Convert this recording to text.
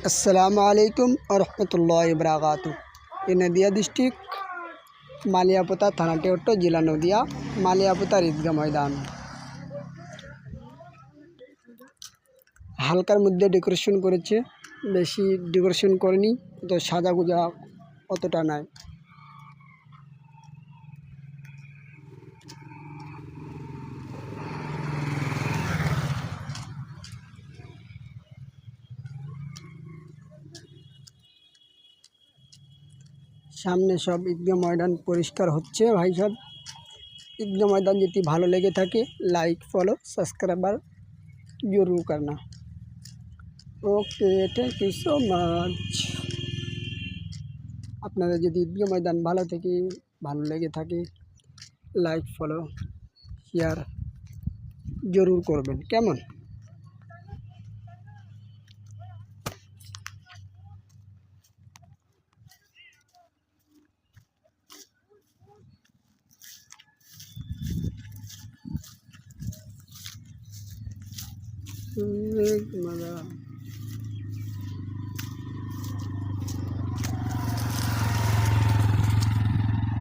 अस्सलामुअलैकुम वरहमतुल्लाहि वबरकातुहू। ये नदिया डिस्ट्रिक्ट मालियापोता थाना टेवट्टो जिला नदिया मालियापोता ঈদগাহ ময়দান। হালকার মধ্যে ডেকোরেশন করেছে, বেশি ডেকোরেশন করেনি, তো সাজাগুজা অতটা নাই। সামনে সব ঈদগাহ ময়দান পরিষ্কার হচ্ছে। ভাই সব ঈদগাহ ময়দান যদি ভালো লেগে থাকে লাইক ফলো সাবস্ক্রাইবার জরুর করনা। ওকে, থ্যাংক ইউ সো মাচ। আপনাদের যদি ঈদগাহ ময়দান ভালো লেগে থাকে লাইক ফলো শেয়ার জরুর করবেন, কেমন? মজা